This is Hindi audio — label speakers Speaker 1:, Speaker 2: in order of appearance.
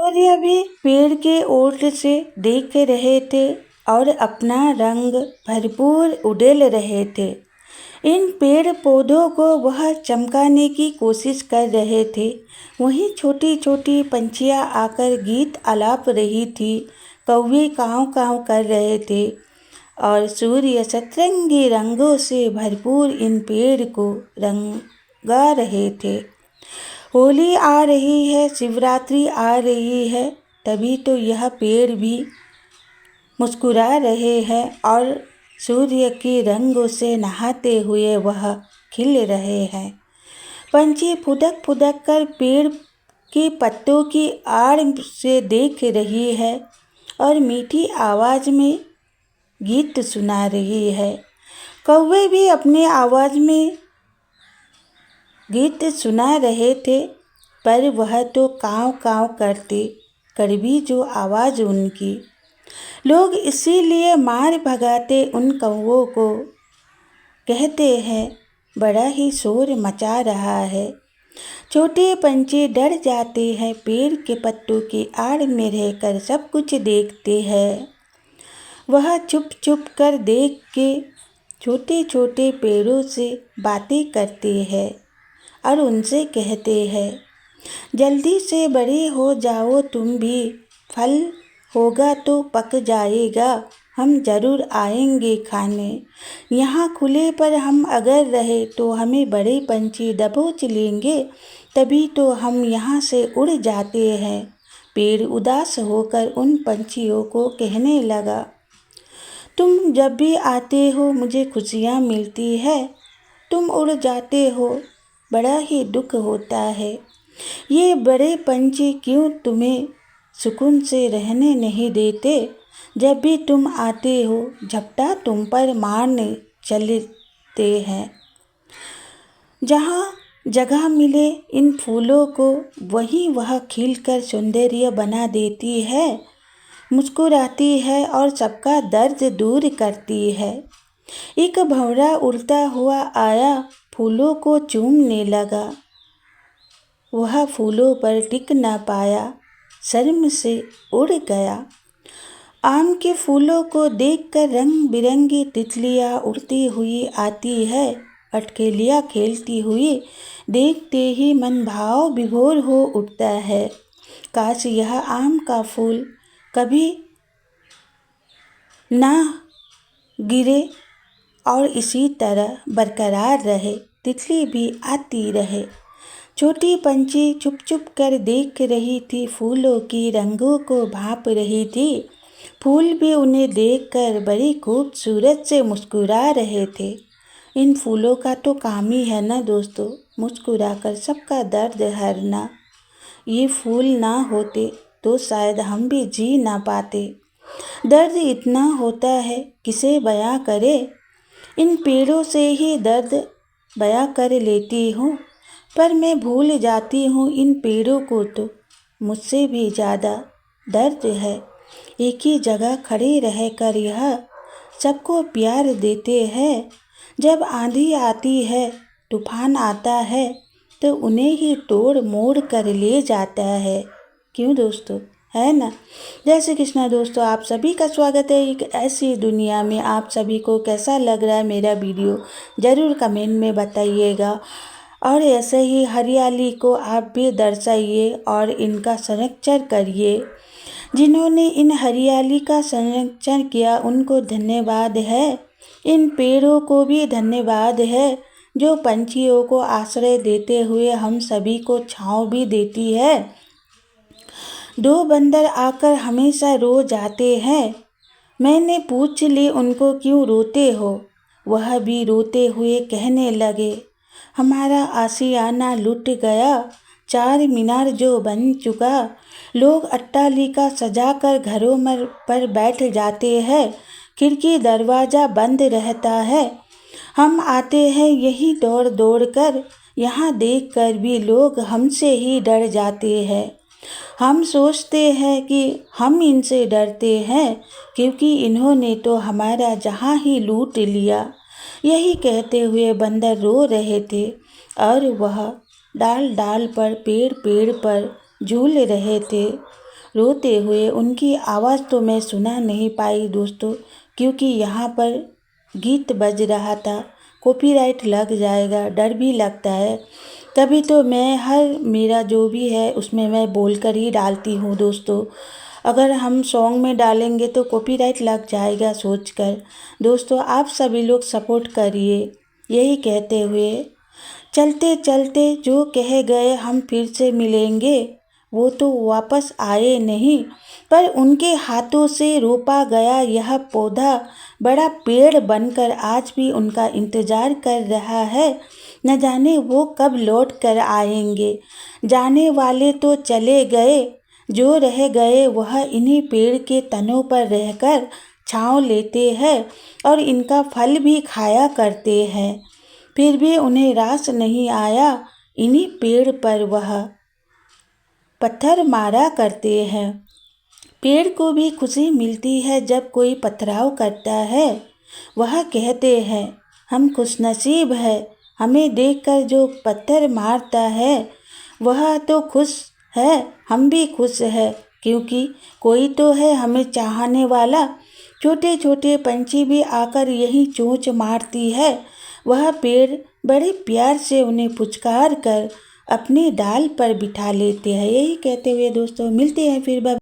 Speaker 1: सूर्य भी पेड़ के ओर से देख रहे थे और अपना रंग भरपूर उड़ेल रहे थे। इन पेड़ पौधों को वह चमकाने की कोशिश कर रहे थे। वहीं छोटी छोटी पंछियाँ आकर गीत आलाप रही थी, कौवे काँव काँव कर रहे थे और सूर्य सतरंगी रंगों से भरपूर इन पेड़ को रंगा रहे थे। होली आ रही है, शिवरात्रि आ रही है, तभी तो यह पेड़ भी मुस्कुरा रहे हैं और सूर्य के रंगों से नहाते हुए वह खिल रहे हैं। पंछी फुदक फुदक कर पेड़ के पत्तों की आड़ से देख रही है और मीठी आवाज़ में गीत सुना रही है। कौवे भी अपने आवाज़ में गीत सुना रहे थे, पर वह तो काँव काँव करते, कड़वी जो आवाज़ उनकी। लोग इसीलिए मार भगाते उन कौवों को, कहते हैं बड़ा ही शोर मचा रहा है। छोटे पंछी डर जाते हैं, पेड़ के पत्तों की आड़ में रहकर सब कुछ देखते हैं। वह छुप छुप कर देख के छोटे छोटे पेड़ों से बातें करते हैं और उनसे कहते हैं, जल्दी से बड़े हो जाओ तुम भी, फल होगा तो पक जाएगा, हम ज़रूर आएंगे खाने। यहाँ खुले पर हम अगर रहे तो हमें बड़े पंछी दबोच लेंगे, तभी तो हम यहाँ से उड़ जाते हैं। पेड़ उदास होकर उन पंछियों को कहने लगा, तुम जब भी आते हो मुझे खुशियाँ मिलती है, तुम उड़ जाते हो बड़ा ही दुख होता है। ये बड़े पंछी क्यों तुम्हें सुकून से रहने नहीं देते? जब भी तुम आते हो झपटा तुम पर मारने चलते हैं। जहाँ जगह मिले इन फूलों को वहीं वह खिलकर सौंदर्य बना देती है, मुस्कुराती है और सबका दर्द दूर करती है। एक भंवरा उड़ता हुआ आया, फूलों को चूमने लगा। वह फूलों पर टिक न पाया, शर्म से उड़ गया। आम के फूलों को देखकर रंग बिरंगी तितलियाँ उड़ती हुई आती है। अटखेलियाँ खेलती हुई देखते ही मन भाव विभोर हो उठता है। काश यह आम का फूल कभी ना गिरे और इसी तरह बरकरार रहे, तितली भी आती रहे। छोटी पंछी छुप छुप कर देख रही थी, फूलों की रंगों को भांप रही थी। फूल भी उन्हें देखकर बड़ी खूबसूरत से मुस्कुरा रहे थे। इन फूलों का तो काम ही है ना दोस्तों, मुस्कुरा कर सबका दर्द हरना। ये फूल ना होते तो शायद हम भी जी ना पाते। दर्द इतना होता है किसे बयां करे। इन पेड़ों से ही दर्द बयां कर लेती हूँ, पर मैं भूल जाती हूँ इन पेड़ों को तो मुझसे भी ज़्यादा दर्द है। एक ही जगह खड़े रहकर यह सबको प्यार देते हैं। जब आंधी आती है, तूफान आता है, तो उन्हें ही तोड़ मोड़ कर ले जाता है। क्यों दोस्तों, है ना। जय श्री कृष्णा दोस्तों, आप सभी का स्वागत है एक ऐसी दुनिया में। आप सभी को कैसा लग रहा है मेरा वीडियो ज़रूर कमेंट में बताइएगा और ऐसे ही हरियाली को आप भी दर्शाइए और इनका संरक्षण करिए। जिन्होंने इन हरियाली का संरक्षण किया उनको धन्यवाद है। इन पेड़ों को भी धन्यवाद है जो पंछियों को आश्रय देते हुए हम सभी को छांव भी देती है। दो बंदर आकर हमेशा रो जाते हैं। मैंने पूछ ली उनको क्यों रोते हो, वह भी रोते हुए कहने लगे, हमारा आशियाना लुट गया, चार मीनार जो बन चुका। लोग अट्टालिका सजाकर घरों पर बैठ जाते हैं, खिड़की दरवाज़ा बंद रहता है। हम आते हैं यही दौड़ दौड़ कर, यहाँ देखकर भी लोग हमसे ही डर जाते हैं। हम सोचते हैं कि हम इनसे डरते हैं क्योंकि इन्होंने तो हमारा जहाँ ही लूट लिया। यही कहते हुए बंदर रो रहे थे और वह डाल डाल पर पेड़ पेड़ पर झूल रहे थे। रोते हुए। उनकी आवाज़ तो मैं सुना नहीं पाई दोस्तों, क्योंकि यहाँ पर गीत बज रहा था, कॉपीराइट लग जाएगा, डर भी लगता है। तभी तो मैं मेरा जो भी है उसमें मैं बोलकर ही डालती हूँ दोस्तों। अगर हम सॉन्ग में डालेंगे तो कॉपीराइट लग जाएगा सोचकर। दोस्तों आप सभी लोग सपोर्ट करिए। यही कहते हुए चलते चलते जो कह गए हम फिर से मिलेंगे, वो तो वापस आए नहीं, पर उनके हाथों से रोपा गया यह पौधा बड़ा पेड़ बनकर आज भी उनका इंतज़ार कर रहा है। न जाने वो कब लौट कर आएंगे। जाने वाले तो चले गए, जो रह गए वह इन्हीं पेड़ के तनों पर रहकर छाँव लेते हैं और इनका फल भी खाया करते हैं। फिर भी उन्हें रास नहीं आया, इन्हीं पेड़ पर वह पत्थर मारा करते हैं। पेड़ को भी खुशी मिलती है जब कोई पथराव करता है। वह कहते हैं हम खुशनसीब है, हमें देखकर जो पत्थर मारता है वह तो खुश है, हम भी खुश है, क्योंकि कोई तो है हमें चाहने वाला। छोटे छोटे पंछी भी आकर यही चोंच मारती है। वह पेड़ बड़े प्यार से उन्हें पुचकार कर अपनी डाल पर बिठा लेते हैं। यही कहते हुए दोस्तों मिलते हैं फिर।